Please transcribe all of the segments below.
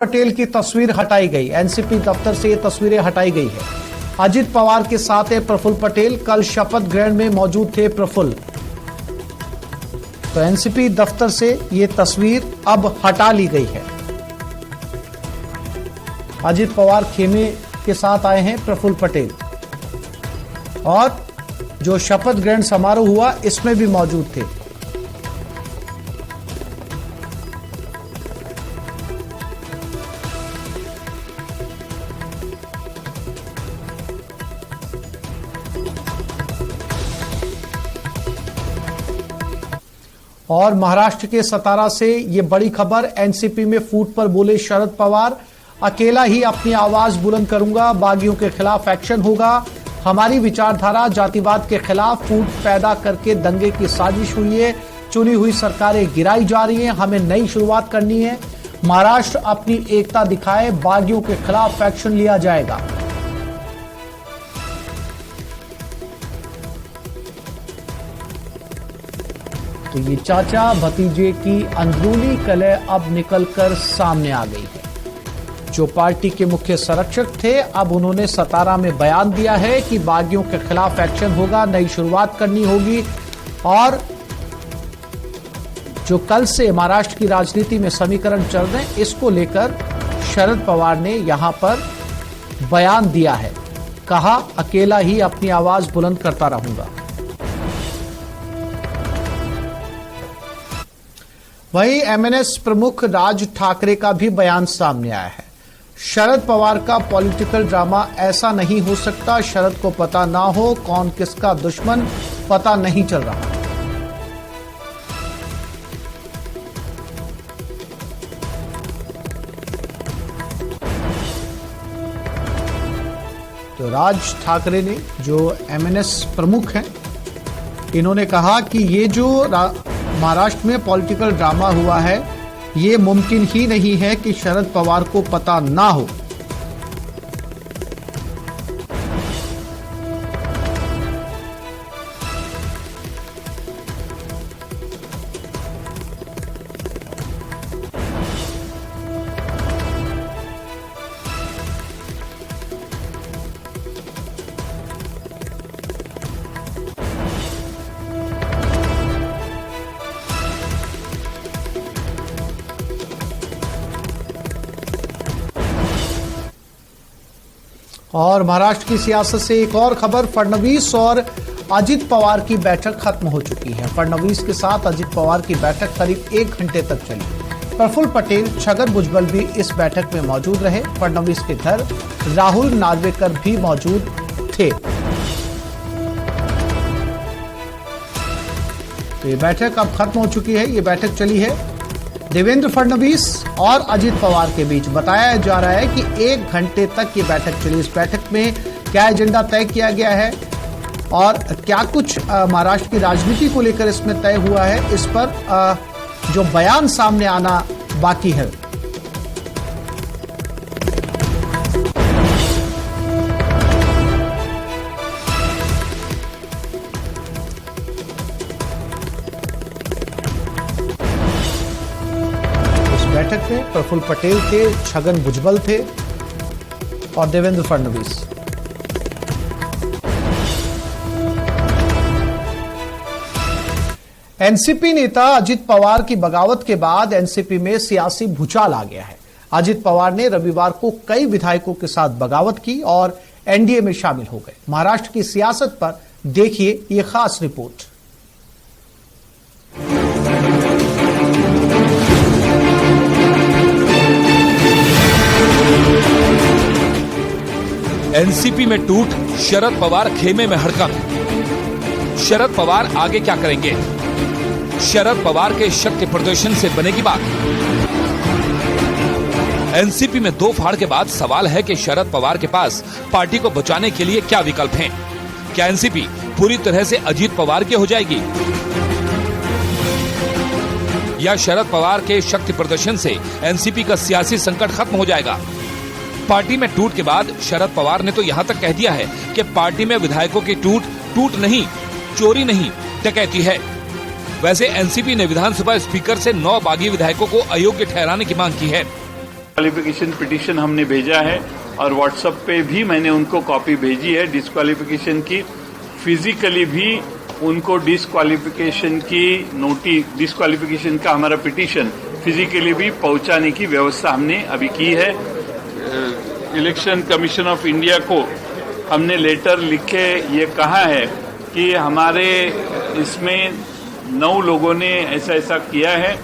पटेल की तस्वीर हटाई गई। एनसीपी दफ्तर से ये तस्वीरें हटाई गई है। अजित पवार के साथ है प्रफुल्ल पटेल। कल शपथ ग्रहण में मौजूद थे प्रफुल्ल। तो एनसीपी दफ्तर से ये तस्वीर अब हटा ली गई है। अजित पवार खेमे के साथ आए हैं प्रफुल्ल पटेल और जो शपथ ग्रहण समारोह हुआ इसमें भी मौजूद थे। और महाराष्ट्र के सतारा से ये बड़ी खबर। एनसीपी में फूट पर बोले शरद पवार, अकेला ही अपनी आवाज बुलंद करूंगा, बागियों के खिलाफ एक्शन होगा। हमारी विचारधारा जातिवाद के खिलाफ फूट पैदा करके दंगे की साजिश हुई है। चुनी हुई सरकारें गिराई जा रही हैं, हमें नई शुरुआत करनी है। महाराष्ट्र अपनी एकता दिखाए, बागियों के खिलाफ एक्शन लिया जाएगा। तो ये चाचा भतीजे की अंदरूनी कलह अब निकलकर सामने आ गई है। जो पार्टी के मुख्य संरक्षक थे, अब उन्होंने सतारा में बयान दिया है कि बागियों के खिलाफ एक्शन होगा, नई शुरुआत करनी होगी। और जो कल से महाराष्ट्र की राजनीति में समीकरण चल रहे हैं, इसको लेकर शरद पवार ने यहां पर बयान दिया है। कहा, अकेला ही अपनी आवाज बुलंद करता रहूंगा। वहीं एमएनएस प्रमुख राज ठाकरे का भी बयान सामने आया है। शरद पवार का पॉलिटिकल ड्रामा ऐसा नहीं हो सकता। शरद को पता ना हो कौन किसका दुश्मन, पता नहीं चल रहा। तो राज ठाकरे ने, जो एमएनएस प्रमुख हैं, इन्होंने कहा कि ये जो महाराष्ट्र में पॉलिटिकल ड्रामा हुआ है, ये मुमकिन ही नहीं है कि शरद पवार को पता ना हो। और महाराष्ट्र की सियासत से एक और खबर। फडणवीस और अजित पवार की बैठक खत्म हो चुकी है। फडणवीस के साथ अजित पवार की बैठक करीब 1 घंटे तक चली। प्रफुल्ल पटेल, छगन भुजबल भी इस बैठक में मौजूद रहे। फडणवीस के घर राहुल नार्वेकर भी मौजूद थे। तो ये बैठक अब खत्म हो चुकी है। ये बैठक चली है देवेंद्र फडणवीस और अजित पवार के बीच। बताया जा रहा है कि 1 घंटे तक ये बैठक चली। इस बैठक में क्या एजेंडा तय किया गया है और क्या कुछ महाराष्ट्र की राजनीति को लेकर इसमें तय हुआ है, इस पर जो बयान सामने आना बाकी है। बैठक में प्रफुल्ल पटेल थे, छगन भुजबल थे और देवेंद्र फडणवीस। एनसीपी नेता अजित पवार की बगावत के बाद एनसीपी में सियासी भूचाल आ गया है। अजित पवार ने रविवार को कई विधायकों के साथ बगावत की और एनडीए में शामिल हो गए। महाराष्ट्र की सियासत पर देखिए ये खास रिपोर्ट। एनसीपी में टूट, शरद पवार खेमे में हड़कंप। शरद पवार आगे क्या करेंगे? शरद पवार के शक्ति प्रदर्शन से बनेगी बात। एनसीपी में 2 फाड़ के बाद सवाल है कि शरद पवार के पास पार्टी को बचाने के लिए क्या विकल्प हैं? क्या एनसीपी पूरी तरह से अजित पवार की हो जाएगी या शरद पवार के शक्ति प्रदर्शन से एनसीपी का सियासी संकट खत्म हो जाएगा? पार्टी में टूट के बाद शरद पवार ने तो यहाँ तक कह दिया है कि पार्टी में विधायकों की टूट नहीं, चोरी नहीं, डकैती है। वैसे एनसीपी ने विधानसभा स्पीकर से 9 बागी विधायकों को अयोग्य ठहराने की मांग की है। डिस्क्वालिफिकेशन पिटीशन हमने भेजा है और व्हाट्सएप पे भी मैंने उनको कॉपी भेजी है डिस्क्वालिफिकेशन की। फिजिकली भी उनको डिस्क्वालिफिकेशन का हमारा पिटीशन फिजिकली भी पहुंचाने की व्यवस्था हमने अभी की है। इलेक्शन कमीशन ऑफ इंडिया को हमने लेटर लिख के ये कहा है कि हमारे इसमें 9 लोगों ने ऐसा किया है।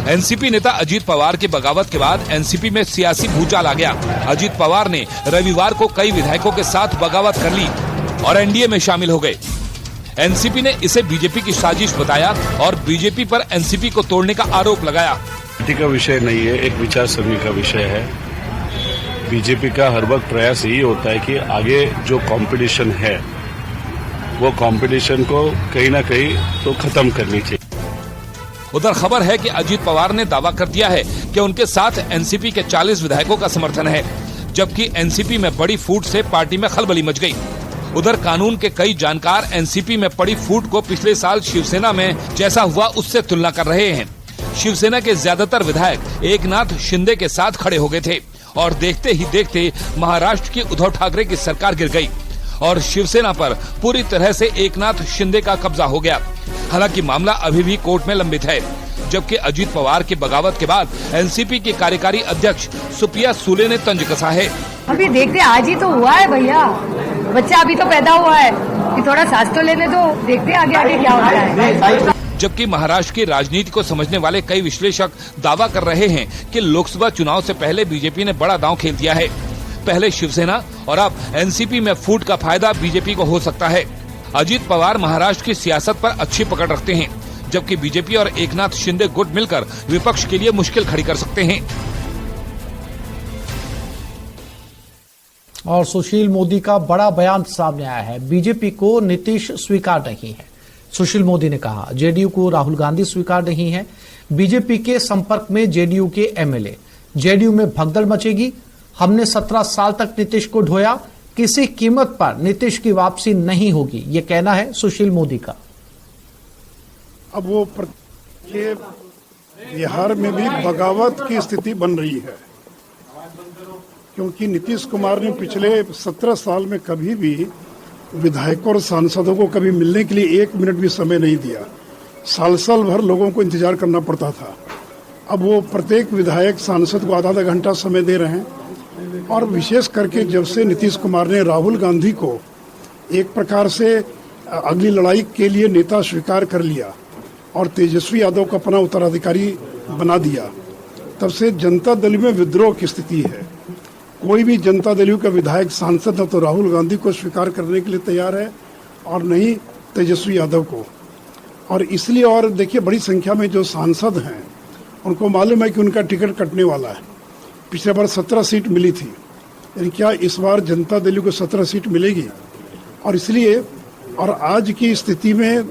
एनसीपी नेता अजीत पवार की बगावत के बाद एनसीपी में सियासी भूचाल आ गया। अजीत पवार ने रविवार को कई विधायकों के साथ बगावत कर ली और एनडीए में शामिल हो गए। एनसीपी ने इसे बीजेपी की साजिश बताया और बीजेपी पर एनसीपी को तोड़ने का आरोप लगाया। पार्टी का विषय नहीं है, एक विचार सरणी का विषय है। बीजेपी का हर वक्त प्रयास यही होता है कि आगे जो कंपटीशन है वो कंपटीशन को कहीं ना कहीं तो खत्म करनी चाहिए। उधर खबर है कि अजीत पवार ने दावा कर दिया है कि उनके साथ एनसीपी के 40 विधायकों का समर्थन है, जबकि एनसीपी में बड़ी फूट से पार्टी में खलबली मच गई। उधर कानून के कई जानकार एनसीपी में पड़ी फूट को पिछले साल शिवसेना में जैसा हुआ उससे तुलना कर रहे हैं। शिवसेना के ज्यादातर विधायक एकनाथ शिंदे के साथ खड़े हो गए थे और देखते ही देखते महाराष्ट्र की उद्धव ठाकरे की सरकार गिर गई और शिवसेना पर पूरी तरह से एकनाथ शिंदे का कब्जा हो गया। हालांकि मामला अभी भी कोर्ट में लंबित है, जबकि अजीत पवार की बगावत के बाद एनसीपी की कार्यकारी अध्यक्ष सुप्रिया सुले ने तंज कसा है। अभी देखते, आज ही तो हुआ है भैया, बच्चा अभी तो पैदा हुआ है कि थोड़ा सांस तो लेने दो, देखते आगे आगे क्या होता है। जबकि महाराष्ट्र की राजनीति को समझने वाले कई विश्लेषक दावा कर रहे हैं कि लोकसभा चुनाव से पहले बीजेपी ने बड़ा दांव खेल दिया है। पहले शिवसेना और अब एनसीपी में फूट का फायदा बीजेपी को हो सकता है। अजीत पवार महाराष्ट्र की सियासत पर अच्छी पकड़ रखते हैं, जबकि बीजेपी और एकनाथ शिंदे गुट मिलकर विपक्ष के लिए मुश्किल खड़ी कर सकते हैं। और सुशील मोदी का बड़ा बयान सामने आया है। बीजेपी को नीतीश स्वीकार नहीं है। सुशील मोदी ने कहा जेडीयू को राहुल गांधी स्वीकार नहीं है। बीजेपी के संपर्क में जेडीयू के एमएलए, जेडीयू में भगदड़ मचेगी। हमने 17 साल तक नीतीश को ढोया, किसी कीमत पर नीतीश की वापसी नहीं होगी, ये कहना है सुशील मोदी का। अब वो बिहार में भी बगावत की स्थिति बन रही है, क्योंकि नीतीश कुमार ने पिछले 17 साल में कभी भी विधायकों और सांसदों को कभी मिलने के लिए 1 मिनट भी समय नहीं दिया। साल साल भर लोगों को इंतजार करना पड़ता था। अब वो प्रत्येक विधायक सांसद को आधा घंटा समय दे रहे हैं। और विशेष करके जब से नीतीश कुमार ने राहुल गांधी को एक प्रकार से अगली लड़ाई के लिए नेता स्वीकार कर लिया और तेजस्वी यादव को अपना उत्तराधिकारी बना दिया, तब से जनता दल में विद्रोह की स्थिति है। कोई भी जनता दल का विधायक सांसद न तो राहुल गांधी को स्वीकार करने के लिए तैयार है और नहीं तेजस्वी यादव को। और इसलिए, और देखिए, बड़ी संख्या में जो सांसद हैं उनको मालूम है कि उनका टिकट कटने वाला है। पिछले बार 17 सीट मिली थी, यानी क्या इस बार जनता दल को 17 सीट मिलेगी? और इसलिए, और आज की स्थिति में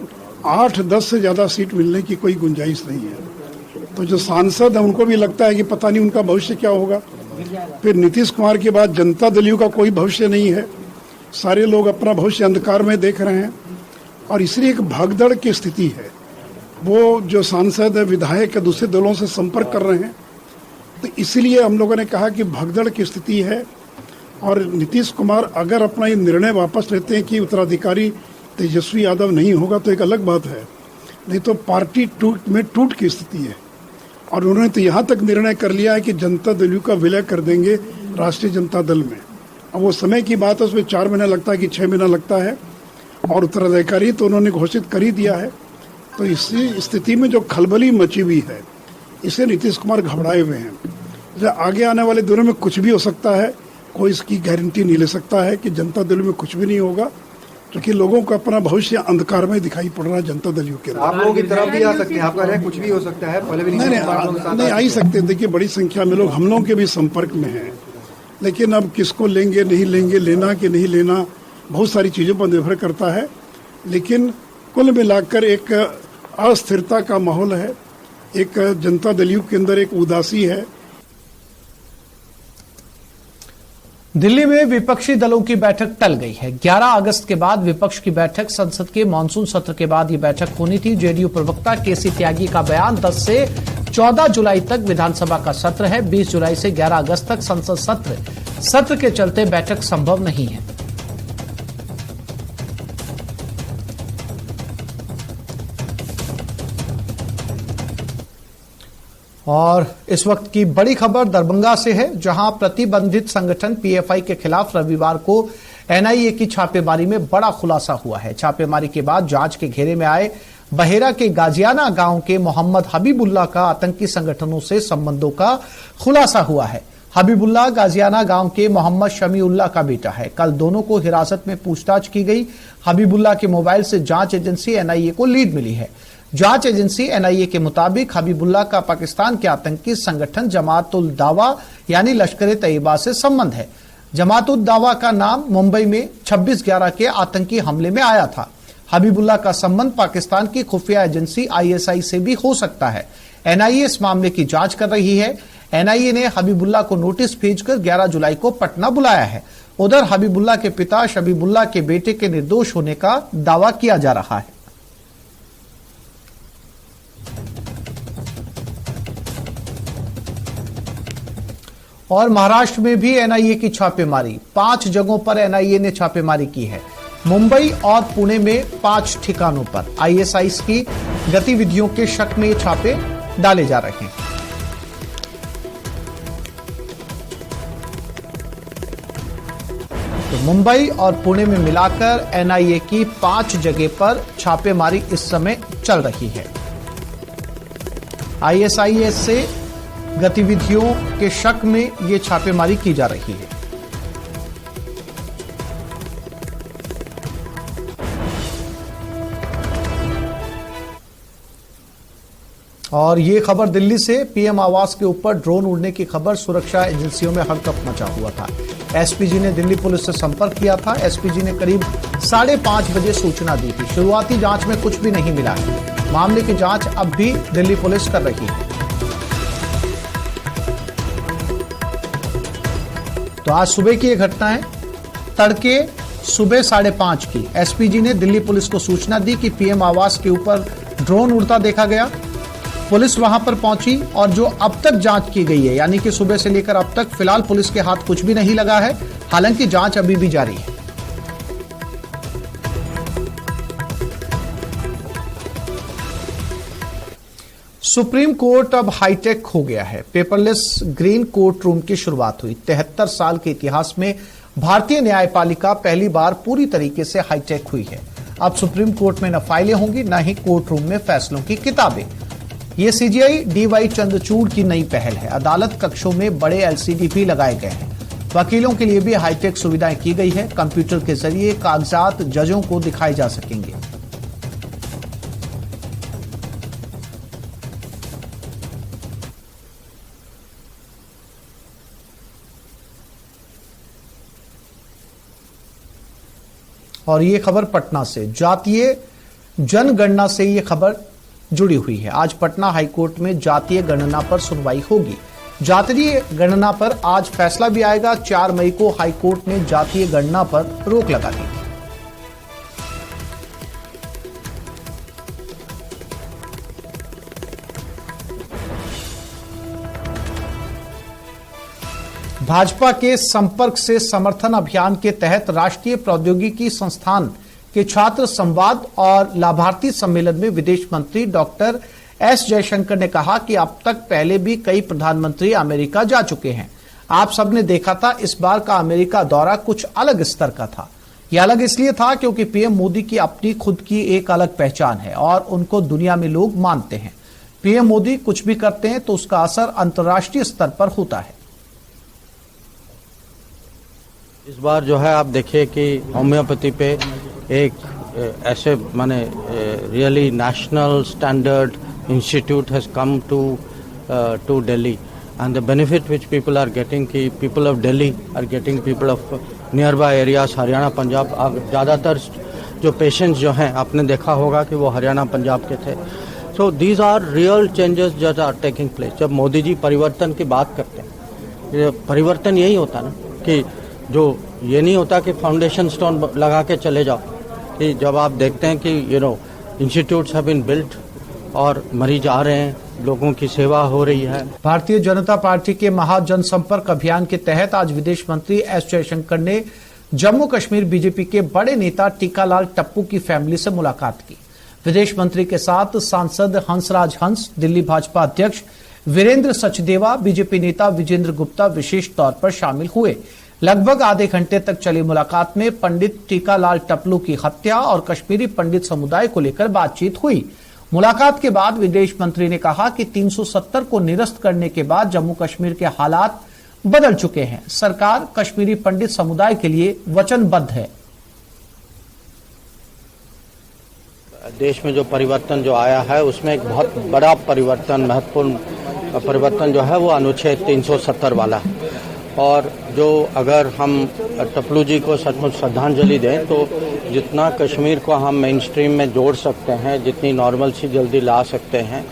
8-10 से ज़्यादा सीट मिलने की कोई गुंजाइश नहीं है। तो जो सांसद हैं उनको भी लगता है कि पता नहीं उनका भविष्य क्या होगा। फिर नीतीश कुमार के बाद जनता दल का कोई भविष्य नहीं है, सारे लोग अपना भविष्य अंधकार में देख रहे हैं और इसलिए एक भागदड़ की स्थिति है। वो जो सांसद है, विधायक दूसरे दलों से संपर्क कर रहे हैं, तो इसलिए हम लोगों ने कहा कि भगदड़ की स्थिति है। और नीतीश कुमार अगर अपना ये निर्णय वापस लेते हैं कि उत्तराधिकारी तेजस्वी यादव नहीं होगा तो एक अलग बात है, नहीं तो पार्टी टूट की स्थिति है। और उन्होंने तो यहाँ तक निर्णय कर लिया है कि जनता दल का विलय कर देंगे राष्ट्रीय जनता दल में। अब वो समय की बात है, उसमें 4 महीना लगता है कि 6 महीना लगता है, और उत्तराधिकारी तो उन्होंने घोषित कर ही दिया है। तो इसी स्थिति में जो खलबली मची हुई है, इसे नीतीश कुमार घबराए हुए हैं। आगे आने वाले दिनों में कुछ भी हो सकता है, कोई इसकी गारंटी नहीं ले सकता है कि जनता दल में कुछ भी नहीं होगा, क्योंकि लोगों को अपना भविष्य अंधकार में दिखाई पड़ रहा है जनता दल के। आप लोगों की तरफ भी आ सकते हैं, आपका है कुछ भी हो सकता है, पहले भी नहीं आ ही सकते। देखिए, बड़ी संख्या में लोग हम लोगों के भी संपर्क में हैं, लेकिन अब किसको लेंगे नहीं लेंगे, लेना कि नहीं लेना, बहुत सारी चीज़ों पर निर्भर करता है। लेकिन कुल मिलाकर एक अस्थिरता का माहौल है, एक जनता दल के अंदर एक उदासी है। दिल्ली में विपक्षी दलों की बैठक टल गई है। 11 अगस्त के बाद विपक्ष की बैठक, संसद के मानसून सत्र के बाद ये बैठक होनी थी। जेडीयू प्रवक्ता केसी त्यागी का बयान 10 से 14 जुलाई तक विधानसभा का सत्र है। 20 जुलाई से 11 अगस्त तक संसद सत्र के चलते बैठक संभव नहीं है। और इस वक्त की बड़ी खबर दरभंगा से है, जहां प्रतिबंधित संगठन पीएफआई के खिलाफ रविवार को एनआईए की छापेमारी में बड़ा खुलासा हुआ है। छापेमारी के बाद जांच के घेरे में आए बहेरा के गाजियाना गांव के मोहम्मद हबीबुल्लाह का आतंकी संगठनों से संबंधों का खुलासा हुआ है। हबीबुल्लाह गाजियाना गांव के मोहम्मद शमीउल्लाह का बेटा है। कल दोनों को हिरासत में पूछताछ की गई। हबीबुल्लाह के मोबाइल से जांच एजेंसी एनआईए को लीड मिली है। जांच एजेंसी एनआईए के मुताबिक हबीबुल्लाह का पाकिस्तान के आतंकी संगठन जमात-उल दावा यानी लश्कर-ए-तैयबा से संबंध है। जमात-उल दावा का नाम मुंबई में 26/11 के आतंकी हमले में आया था। हबीबुल्लाह का संबंध पाकिस्तान की खुफिया एजेंसी आईएसआई से भी हो सकता है। एनआईए इस मामले की जांच कर रही है। एनआईए ने हबीबुल्लाह को नोटिस भेजकर 11 जुलाई को पटना बुलाया है। उधर हबीबुल्लाह के पिता शबीबुल्लाह के बेटे के निर्दोष होने का दावा किया जा रहा है। और महाराष्ट्र में भी एनआईए की छापेमारी। 5 जगहों पर एनआईए ने छापेमारी की है। मुंबई और पुणे में 5 ठिकानों पर आईएसआईएस की गतिविधियों के शक में ये छापे डाले जा रहे हैं। तो मुंबई और पुणे में मिलाकर एनआईए की 5 जगह पर छापेमारी इस समय चल रही है। आईएसआईएस से गतिविधियों के शक में ये छापेमारी की जा रही है। और ये खबर दिल्ली से, पीएम आवास के ऊपर ड्रोन उड़ने की खबर, सुरक्षा एजेंसियों में हड़कंप मचा हुआ था। एसपीजी ने दिल्ली पुलिस से संपर्क किया था। एसपीजी ने करीब 5:30 बजे सूचना दी थी। शुरुआती जांच में कुछ भी नहीं मिला है। मामले की जांच अब भी दिल्ली पुलिस कर रही है। तो आज सुबह की ये घटना है, तड़के सुबह 5:30 की। एसपीजी ने दिल्ली पुलिस को सूचना दी कि पीएम आवास के ऊपर ड्रोन उड़ता देखा गया। पुलिस वहां पर पहुंची और जो अब तक जांच की गई है, यानी कि सुबह से लेकर अब तक, फिलहाल पुलिस के हाथ कुछ भी नहीं लगा है। हालांकि जांच अभी भी जारी है। सुप्रीम कोर्ट अब हाईटेक हो गया है। पेपरलेस ग्रीन कोर्ट रूम की शुरुआत हुई। 73 साल के इतिहास में भारतीय न्यायपालिका पहली बार पूरी तरीके से हाईटेक हुई है। अब सुप्रीम कोर्ट में न फाइलें होंगी, न ही कोर्ट रूम में फैसलों की किताबें। ये सीजीआई डीवाई चंद्रचूड़ की नई पहल है। अदालत कक्षों में बड़े एलसीडी भी लगाए गए हैं। वकीलों के लिए भी हाईटेक सुविधाएं की गई है। कंप्यूटर के जरिए कागजात जजों को दिखाए जा सकेंगे। और ये खबर पटना से, जातीय जनगणना से ये खबर जुड़ी हुई है। आज पटना हाईकोर्ट में जातीय गणना पर सुनवाई होगी। जातीय गणना पर आज फैसला भी आएगा। 4 मई को हाईकोर्ट ने जातीय गणना पर रोक लगा दी। भाजपा के संपर्क से समर्थन अभियान के तहत राष्ट्रीय प्रौद्योगिकी संस्थान के छात्र संवाद और लाभार्थी सम्मेलन में विदेश मंत्री डॉक्टर एस जयशंकर ने कहा कि अब तक पहले भी कई प्रधानमंत्री अमेरिका जा चुके हैं। आप सबने देखा था, इस बार का अमेरिका दौरा कुछ अलग स्तर का था। यह अलग इसलिए था क्योंकि पीएम मोदी की अपनी खुद की एक अलग पहचान है और उनको दुनिया में लोग मानते हैं। पीएम मोदी कुछ भी करते हैं तो उसका असर अंतर्राष्ट्रीय स्तर पर होता है। इस बार जो है आप देखिए कि होम्योपैथी पे एक ऐसे माने really national standard institute has come to Delhi and the benefit which people are getting कि people of Delhi are getting people of nearby areas Haryana Punjab. ज़्यादातर जो पेशेंट्स जो हैं आपने देखा होगा कि वो हरियाणा पंजाब के थे। So these are real changes that are taking place. जब मोदी जी परिवर्तन की बात करते हैं, परिवर्तन यही होता ना कि जो ये नहीं होता कि फाउंडेशन स्टोन लगा के चले जाओ। कि जब आप देखते हैं कि इंस्टीट्यूट्स हैव बीन बिल्ट और मरीज आ रहे हैं, लोगों की सेवा हो रही है। भारतीय जनता पार्टी के महाजनसंपर्क अभियान के तहत आज विदेश मंत्री एस जयशंकर ने जम्मू कश्मीर बीजेपी के बड़े नेता टीकालाल टप्पू की फैमिली से मुलाकात की। विदेश मंत्री के साथ सांसद हंसराज हंस, दिल्ली भाजपा अध्यक्ष वीरेंद्र सचदेवा, बीजेपी नेता विजेंद्र गुप्ता विशेष तौर पर शामिल हुए। लगभग आधे घंटे तक चली मुलाकात में पंडित टीकालाल टप्पू की हत्या और कश्मीरी पंडित समुदाय को लेकर बातचीत हुई। मुलाकात के बाद विदेश मंत्री ने कहा कि 370 को निरस्त करने के बाद जम्मू कश्मीर के हालात बदल चुके हैं। सरकार कश्मीरी पंडित समुदाय के लिए वचनबद्ध है। देश में जो परिवर्तन जो आया है उसमें एक बहुत बड़ा परिवर्तन, महत्वपूर्ण परिवर्तन जो है वो अनुच्छेद 370 वाला है। और जो अगर हम टप्पू जी को सचमुच श्रद्धांजलि दें तो जितना कश्मीर को हम मेन स्ट्रीम में जोड़ सकते हैं, जितनी नॉर्मल सी जल्दी ला सकते हैं,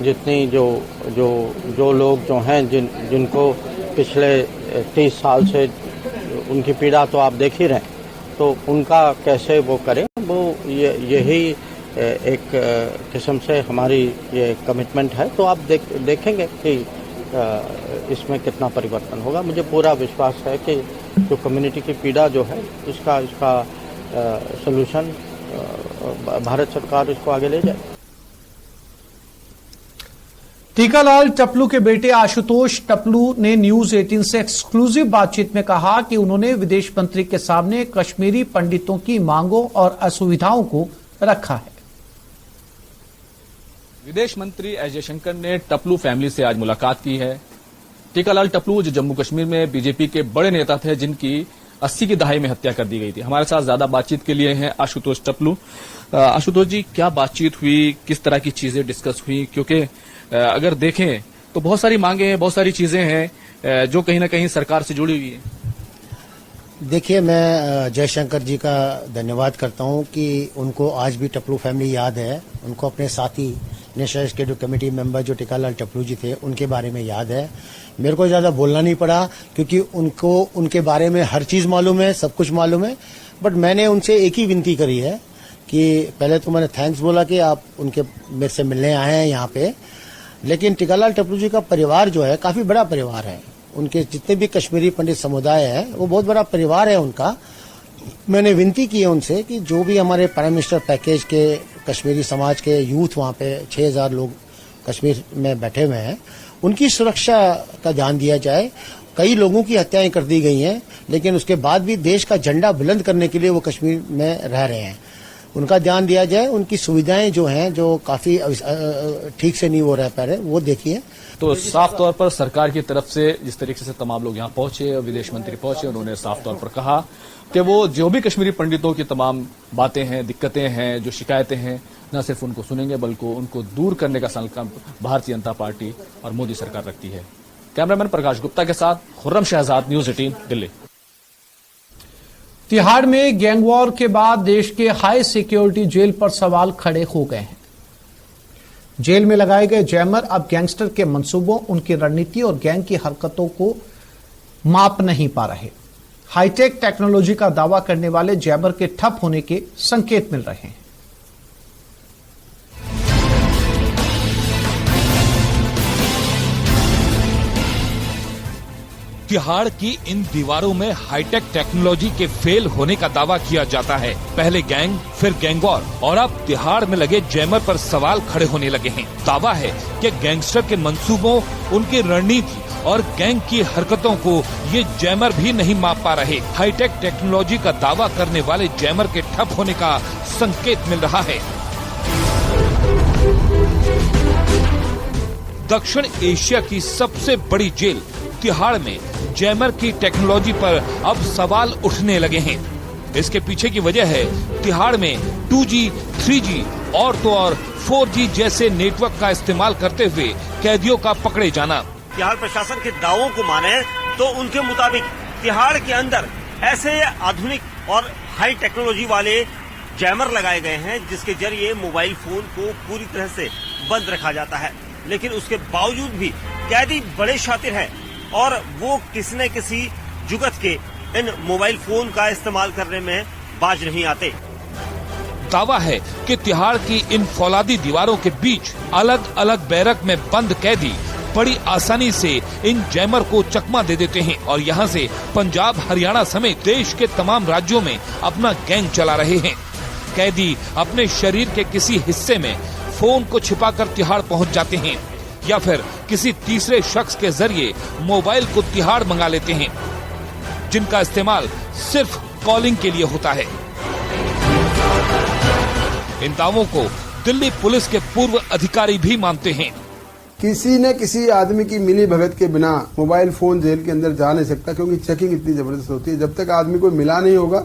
जितनी जो लोग जो हैं जिनको पिछले 30 साल से उनकी पीड़ा तो आप देख ही रहे हैं, तो उनका कैसे वो करें, वो यही एक किस्म से हमारी ये कमिटमेंट है। तो आप देखेंगे कि इसमें कितना परिवर्तन होगा। मुझे पूरा विश्वास है कि जो कम्युनिटी की पीड़ा जो है इसका सलूशन भारत सरकार इसको आगे ले जाए। टीकालाल टप्पू के बेटे आशुतोष टप्पू ने न्यूज 18 से एक्सक्लूसिव बातचीत में कहा कि उन्होंने विदेश मंत्री के सामने कश्मीरी पंडितों की मांगों और असुविधाओं को रखा है। विदेश मंत्री एस जयशंकर ने टप्पू फैमिली से आज मुलाकात की है। टीकालाल टप्पू जो जम्मू कश्मीर में बीजेपी के बड़े नेता थे, जिनकी 80 की दहाई में हत्या कर दी गई थी। हमारे साथ ज्यादा बातचीत के लिए हैं आशुतोष टप्पू। आशुतोष जी, क्या बातचीत हुई, किस तरह की चीजें डिस्कस हुई? क्योंकि अगर देखें तो बहुत सारी मांगे हैं, बहुत सारी चीजें हैं जो कहीं ना कहीं सरकार से जुड़ी हुई है। देखिए, मैं जयशंकर जी का धन्यवाद करता हूं कि उनको आज भी टप्पू फैमिली याद है। उनको अपने साथी नेशनल एक्जीक्यूटिव कमेटी मेंबर जो टीकालाल टप्पू जी थे उनके बारे में याद है। मेरे को ज्यादा बोलना नहीं पड़ा क्योंकि उनको उनके बारे में हर चीज मालूम है, सब कुछ मालूम है। बट मैंने उनसे एक ही विनती करी है कि पहले तो मैंने थैंक्स बोला कि आप उनके मेरे से मिलने आए हैं यहाँ पे, लेकिन टीकालाल टप्पू जी का परिवार जो है काफी बड़ा परिवार है। उनके जितने भी कश्मीरी पंडित समुदाय है वो बहुत बड़ा परिवार है उनका। मैंने विनती की है उनसे कि जो भी हमारे प्राइम मिनिस्टर पैकेज के कश्मीरी समाज के यूथ वहाँ पे 6000 लोग कश्मीर में बैठे हुए हैं, उनकी सुरक्षा का ध्यान दिया जाए। कई लोगों की हत्याएं कर दी गई हैं, लेकिन उसके बाद भी देश का झंडा बुलंद करने के लिए वो कश्मीर में रह रहे हैं। उनका ध्यान दिया जाए। उनकी सुविधाएं जो हैं जो काफी ठीक से नहीं हो रह पा रहे, वो देखिए। तो साफ तौर पर सरकार की तरफ से जिस तरीके से तमाम लोग यहाँ पहुंचे, विदेश मंत्री पहुंचे, उन्होंने साफ तौर पर कहा कि वो जो भी कश्मीरी पंडितों की तमाम बातें हैं, दिक्कतें हैं, जो शिकायतें हैं, न सिर्फ उनको सुनेंगे बल्कि उनको दूर करने का संकल्प भारतीय जनता पार्टी और मोदी सरकार रखती है। कैमरामैन प्रकाश गुप्ता के साथ खुर्रम शहजाद, न्यूज 18 दिल्ली। तिहाड़ में गैंग वॉर के बाद देश के हाई सिक्योरिटी जेल पर सवाल खड़े हो गए हैं। जेल में लगाए गए जैमर अब गैंगस्टर के मंसूबों, उनकी रणनीति और गैंग की हरकतों को माप नहीं पा रहे। हाईटेक टेक्नोलॉजी का दावा करने वाले जैमर के ठप होने के संकेत मिल रहे हैं। तिहाड़ की इन दीवारों में हाईटेक टेक्नोलॉजी के फेल होने का दावा किया जाता है। पहले गैंग, फिर गैंगवॉर और अब तिहाड़ में लगे जैमर पर सवाल खड़े होने लगे हैं। दावा है कि गैंगस्टर के मंसूबों, उनकी रणनीति और गैंग की हरकतों को ये जैमर भी नहीं माप पा रहे। हाईटेक टेक्नोलॉजी का दावा करने वाले जैमर के ठप होने का संकेत मिल रहा है। दक्षिण एशिया की सबसे बड़ी जेल तिहाड़ में जैमर की टेक्नोलॉजी पर अब सवाल उठने लगे हैं। इसके पीछे की वजह है तिहाड़ में 2G, 3G और तो और 4G जैसे नेटवर्क का इस्तेमाल करते हुए कैदियों का पकड़े जाना। तिहाड़ प्रशासन के दावों को माने तो उनके मुताबिक तिहाड़ के अंदर ऐसे आधुनिक और हाई टेक्नोलॉजी वाले जैमर लगाए गए हैं जिसके जरिए मोबाइल फोन को पूरी तरह से बंद रखा जाता है। लेकिन उसके बावजूद भी कैदी बड़े शातिर हैं और वो किसी न किसी जुगत के इन मोबाइल फोन का इस्तेमाल करने में बाज नहीं आते। दावा है कि तिहाड़ की इन फौलादी दीवारों के बीच अलग अलग बैरक में बंद कैदी बड़ी आसानी से इन जैमर को चकमा दे देते हैं और यहाँ से पंजाब, हरियाणा समेत देश के तमाम राज्यों में अपना गैंग चला रहे हैं। कैदी अपने शरीर के किसी हिस्से में फोन को छिपाकर तिहाड़ पहुँच जाते हैं या फिर किसी तीसरे शख्स के जरिए मोबाइल को तिहाड़ मंगा लेते हैं, जिनका इस्तेमाल सिर्फ कॉलिंग के लिए होता है। इन दावों को दिल्ली पुलिस के पूर्व अधिकारी भी मानते हैं। किसी न किसी आदमी की मिली भगत के बिना मोबाइल फोन जेल के अंदर जा नहीं सकता, क्योंकि चेकिंग इतनी जबरदस्त होती है। जब तक आदमी कोई मिला नहीं होगा,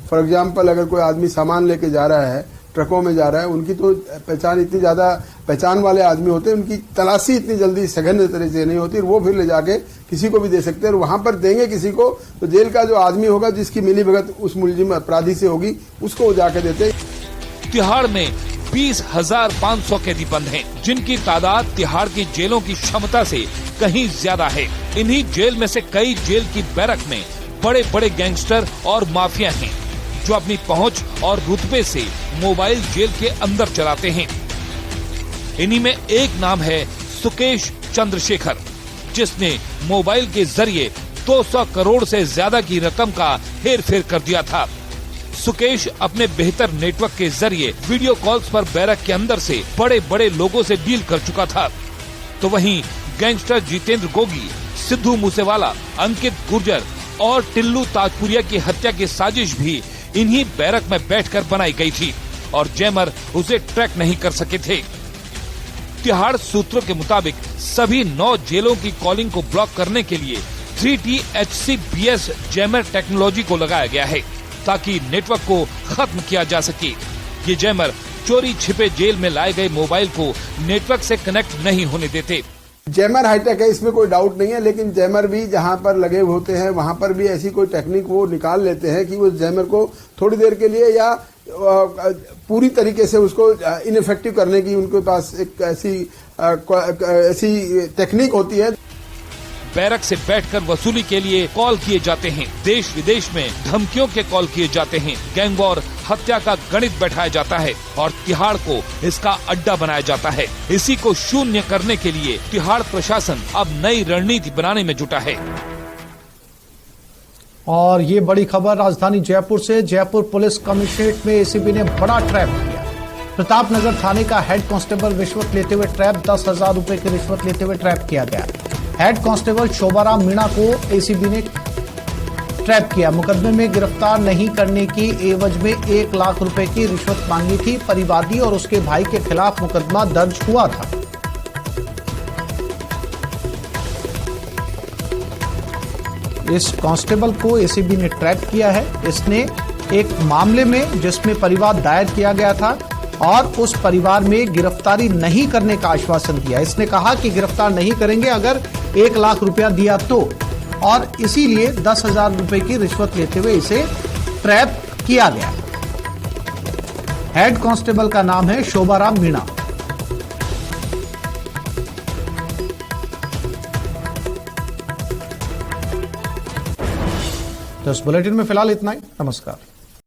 फॉर एग्जाम्पल अगर कोई आदमी सामान लेके जा रहा है, ट्रकों में जा रहा है, उनकी तो पहचान इतनी ज्यादा पहचान वाले आदमी होते हैं, उनकी तलाशी इतनी जल्दी सघन तरह से नहीं होती, वो फिर ले जाके किसी को भी दे सकते हैं और वहां पर देंगे किसी को, तो जेल का जो आदमी होगा जिसकी मिली भगत उस मुलजिम अपराधी से होगी, उसको वो जाके देते। तिहाड़ में 20,500 कैदी बंद हैं, जिनकी तादाद तिहाड़ की जेलों की क्षमता से कहीं ज्यादा है। इन्हीं जेल में से कई जेल की बैरक में बड़े बड़े गैंगस्टर और माफिया हैं, जो अपनी पहुंच और रुतबे से मोबाइल जेल के अंदर चलाते हैं। इन्हीं में एक नाम है सुकेश चंद्रशेखर, जिसने मोबाइल के जरिए 200 करोड़ से ज्यादा की रकम का हेर फेर कर दिया था। सुकेश अपने बेहतर नेटवर्क के जरिए वीडियो कॉल्स पर बैरक के अंदर से बड़े बड़े लोगों से डील कर चुका था। तो वहीं गैंगस्टर जितेंद्र गोगी, सिद्धू मूसेवाला, अंकित गुर्जर और टिल्लू ताजपुरिया की हत्या की साजिश भी इन्हीं बैरक में बैठकर बनाई गई थी और जैमर उसे ट्रैक नहीं कर सके थे। तिहाड़ सूत्रों के मुताबिक सभी 9 जेलों की कॉलिंग को ब्लॉक करने के लिए 3T HCBS जैमर टेक्नोलॉजी को लगाया गया है, ताकि नेटवर्क को खत्म किया जा सके। ये जैमर चोरी छिपे जेल में लाए गए मोबाइल को नेटवर्क से कनेक्ट नहीं होने देते। जैमर हाईटेक है, इसमें कोई डाउट नहीं है, लेकिन जैमर भी जहां पर लगे होते हैं वहां पर भी ऐसी कोई टेक्निक वो निकाल लेते हैं कि वो जैमर को थोड़ी देर के लिए या पूरी तरीके से उसको इनइफेक्टिव करने की उनके पास एक ऐसी टेक्निक होती है। बैरक से बैठकर वसूली के लिए कॉल किए जाते हैं, देश विदेश में धमकियों के कॉल किए जाते हैं, गैंग वॉर, हत्या का गणित बैठाया जाता है और तिहाड़ को इसका अड्डा बनाया जाता है। इसी को शून्य करने के लिए तिहाड़ प्रशासन अब नई रणनीति बनाने में जुटा है। और ये बड़ी खबर राजधानी जयपुर से। जयपुर पुलिस कमिश्नरेट में एसीबी ने बड़ा ट्रैप किया। प्रतापनगर थाने का हेड कांस्टेबल रिश्वत लेते हुए ट्रैप, 10,000 रुपए की रिश्वत लेते हुए ट्रैप किया गया। हेड कांस्टेबल शोभाराम मीणा को एसीबी ने ट्रैप किया। मुकदमे में गिरफ्तार नहीं करने की एवज में 1 लाख रुपए की रिश्वत मांगी थी। परिवादी और उसके भाई के खिलाफ मुकदमा दर्ज हुआ था। इस कांस्टेबल को एसीबी ने ट्रैप किया है। इसने एक मामले में जिसमें परिवाद दायर किया गया था और उस परिवार में गिरफ्तारी नहीं करने का आश्वासन दिया। इसने कहा कि गिरफ्तार नहीं करेंगे अगर 1 लाख रुपया दिया तो, और इसीलिए 10,000 रुपए की रिश्वत लेते हुए इसे ट्रैप किया गया। हेड कांस्टेबल का नाम है शोभाराम मीणा। तो इस बुलेटिन में फिलहाल इतना ही। नमस्कार।